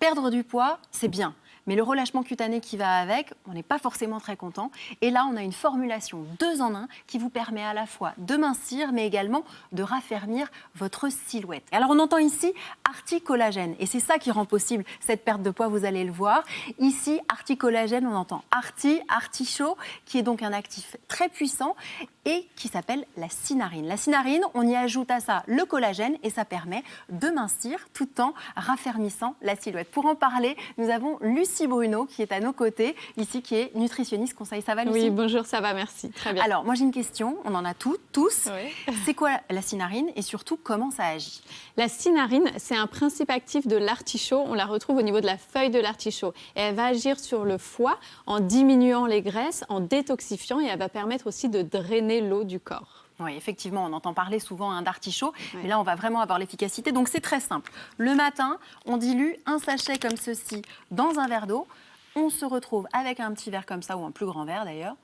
Perdre du poids, c'est bien. Mais le relâchement cutané qui va avec, on n'est pas forcément très content. Et là, on a une formulation 2 en 1 qui vous permet à la fois de mincir, mais également de raffermir votre silhouette. Alors, on entend ici Arti-Collagène. Et c'est ça qui rend possible cette perte de poids, vous allez le voir. Ici, Arti-Collagène, on entend artichaut, qui est donc un actif très puissant et qui s'appelle la cinarine. La cinarine, on y ajoute à ça le collagène et ça permet de mincir tout en raffermissant la silhouette. Pour en parler, nous avons Lucie Bruno qui est à nos côtés, ici qui est nutritionniste conseil. Ça va, Lucie? Oui, bonjour, ça va, merci. Très bien. Alors, moi j'ai une question, on en a tous. Oui. C'est quoi la cinarine et surtout comment ça agit? La cinarine, c'est un principe actif de l'artichaut. On la retrouve au niveau de la feuille de l'artichaut. Et elle va agir sur le foie en diminuant les graisses, en détoxifiant et elle va permettre aussi de drainer l'eau du corps. Oui, effectivement, on entend parler souvent d'artichaut, mais là, on va vraiment avoir l'efficacité. Donc, c'est très simple. Le matin, on dilue un sachet comme ceci dans un verre d'eau. On se retrouve avec un petit verre comme ça, ou un plus grand verre d'ailleurs.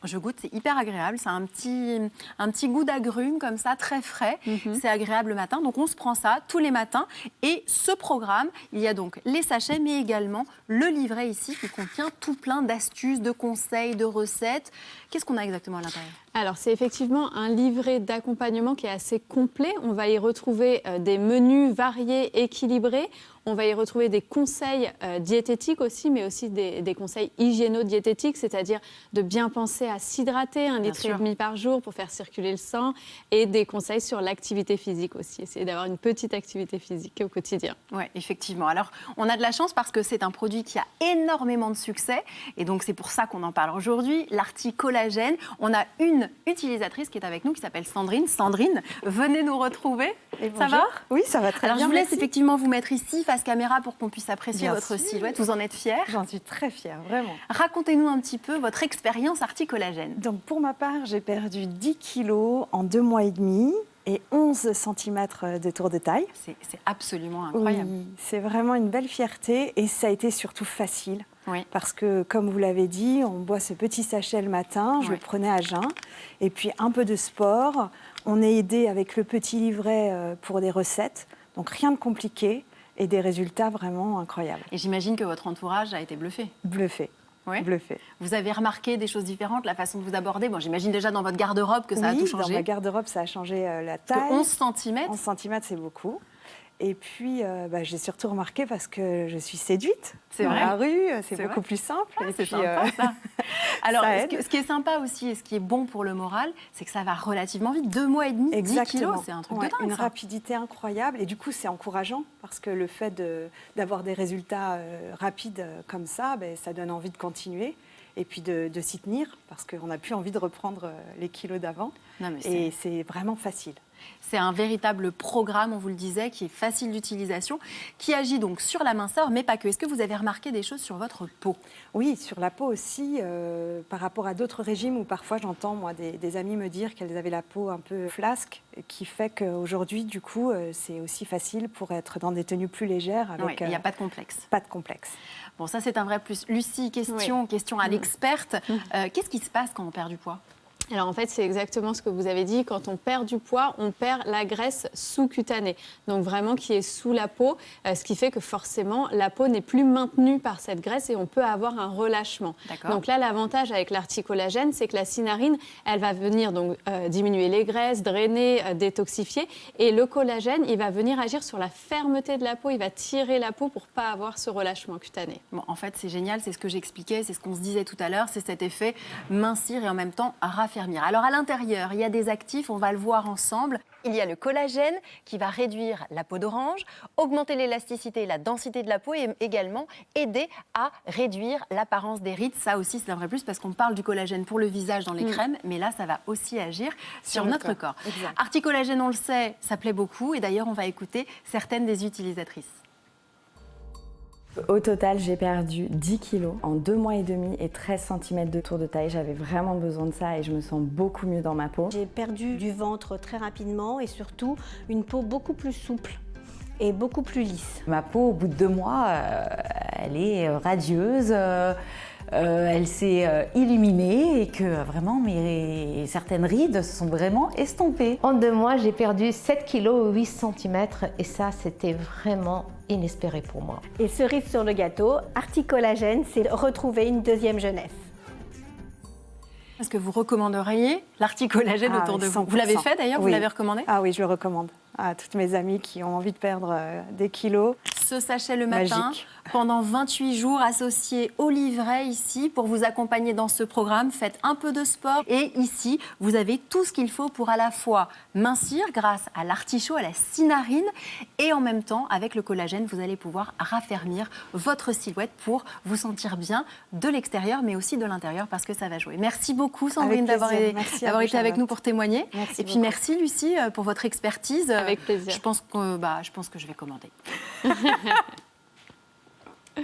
Je goûte, c'est hyper agréable. C'est un petit goût d'agrumes comme ça, très frais. C'est agréable le matin. Donc, on se prend ça tous les matins. Et ce programme, il y a donc les sachets, mais également le livret ici qui contient tout plein d'astuces, de conseils, de recettes. Qu'est-ce qu'on a exactement à l'intérieur? Alors, c'est effectivement un livret d'accompagnement qui est assez complet. On va y retrouver des menus variés, équilibrés. On va y retrouver des conseils diététiques aussi, mais aussi des conseils hygiéno-diététiques, c'est-à-dire de bien penser à s'hydrater, 1,5 litre par jour pour faire circuler le sang, et des conseils sur l'activité physique aussi, essayer d'avoir une petite activité physique au quotidien. Oui, effectivement. Alors, on a de la chance parce que c'est un produit qui a énormément de succès, et donc c'est pour ça qu'on en parle aujourd'hui, l'Arti-Collagène. On a une utilisatrice qui est avec nous, qui s'appelle Sandrine. Sandrine, venez nous retrouver. Et ça va? Oui, ça va très bien. Alors, je vous laisse merci. effectivement vous mettre ici, face caméra, pour qu'on puisse apprécier Bien votre sûr. silhouette. Vous en êtes fière? J'en suis très fière, vraiment. Racontez-nous un petit peu votre expérience Arti-Collagène. Donc, pour ma part, j'ai perdu 10 kilos en 2 mois et demi et 11 cm de tour de taille. C'est absolument incroyable. Oui, c'est vraiment une belle fierté et ça a été surtout facile. Oui. Parce que, comme vous l'avez dit, on boit ce petit sachet le matin, je le prenais à jeun, et puis un peu de sport. On est aidé avec le petit livret pour des recettes, donc rien de compliqué et des résultats vraiment incroyables. Et j'imagine que votre entourage a été bluffé. Bluffé. Oui. Bluffé. Vous avez remarqué des choses différentes, la façon de vous aborder? Bon, j'imagine déjà dans votre garde-robe que ça a tout changé. Dans ma garde-robe, ça a changé la taille. 11 cm 11 cm, c'est beaucoup. Et puis, j'ai surtout remarqué parce que je suis séduite. C'est dans vrai. la rue, c'est C'est beaucoup vrai. plus simple. Ah, et c'est puis, sympa, ça. Alors, ça aide. ce qui est sympa aussi et ce qui est bon pour le moral, c'est que ça va relativement vite. 2 mois et demi, 10 kilos, c'est un truc de dingue. Une ça. rapidité incroyable. Et du coup, c'est encourageant parce que le fait d'avoir des résultats rapides comme ça, ça donne envie de continuer. Et puis de s'y tenir, parce qu'on n'a plus envie de reprendre les kilos d'avant. Et c'est vraiment facile. C'est un véritable programme, on vous le disait, qui est facile d'utilisation, qui agit donc sur la minceur, mais pas que. Est-ce que vous avez remarqué des choses sur votre peau? Oui, sur la peau aussi, par rapport à d'autres régimes où parfois j'entends moi des amis me dire qu'elles avaient la peau un peu flasque, qui fait qu'aujourd'hui, du coup, c'est aussi facile pour être dans des tenues plus légères. Avec, il n'y a pas de complexe. Pas de complexe. Bon, ça c'est un vrai plus. Lucie, question à l'experte. Qu'est-ce qui se passe quand on perd du poids? Alors en fait, c'est exactement ce que vous avez dit. Quand on perd du poids, on perd la graisse sous-cutanée, donc vraiment qui est sous la peau, ce qui fait que forcément, la peau n'est plus maintenue par cette graisse et on peut avoir un relâchement. Donc là, l'avantage avec l'Arti-Collagène, c'est que la cinarine, elle va venir donc diminuer les graisses, drainer, détoxifier, et le collagène, il va venir agir sur la fermeté de la peau, il va tirer la peau pour pas avoir ce relâchement cutané. Bon, en fait, c'est génial, c'est ce que j'expliquais, c'est ce qu'on se disait tout à l'heure, c'est cet effet mincir et en même temps raffermir. Alors à l'intérieur, il y a des actifs, on va le voir ensemble. Il y a le collagène qui va réduire la peau d'orange, augmenter l'élasticité et la densité de la peau et également aider à réduire l'apparence des rides. Ça aussi, c'est un vrai plus parce qu'on parle du collagène pour le visage dans les crèmes, mais là, ça va aussi agir sur notre corps. Arti-Collagène, on le sait, ça plaît beaucoup et d'ailleurs, on va écouter certaines des utilisatrices. Au total, j'ai perdu 10 kilos en 2 mois et demi et 13 cm de tour de taille. J'avais vraiment besoin de ça et je me sens beaucoup mieux dans ma peau. J'ai perdu du ventre très rapidement et surtout une peau beaucoup plus souple et beaucoup plus lisse. Ma peau, au bout de 2 mois, elle est radieuse. elle s'est illuminée et que vraiment certaines rides se sont vraiment estompées. En 2 mois, j'ai perdu 7 kg 8 cm et ça, c'était vraiment inespéré pour moi. Et cerise sur le gâteau, Articollagène, c'est retrouver une deuxième jeunesse. Est-ce que vous recommanderiez l'articolagène Ah autour oui, de vous? 100%. Vous l'avez fait d'ailleurs? Vous Oui. l'avez recommandé? Ah oui, je le recommande à toutes mes amies qui ont envie de perdre des kilos. Ce sachet le matin, Magique. pendant 28 jours, associé au livret ici pour vous accompagner dans ce programme. Faites un peu de sport et ici, vous avez tout ce qu'il faut pour à la fois mincir grâce à l'artichaut, à la cinarine et en même temps, avec le collagène, vous allez pouvoir raffermir votre silhouette pour vous sentir bien de l'extérieur mais aussi de l'intérieur parce que ça va jouer. Merci beaucoup Sandrine Avec d'avoir plaisir. Merci à vous, été avec Charlotte. nous pour témoigner. Merci Et puis beaucoup. merci Lucie pour votre expertise. Avec plaisir. Je pense que je vais commander.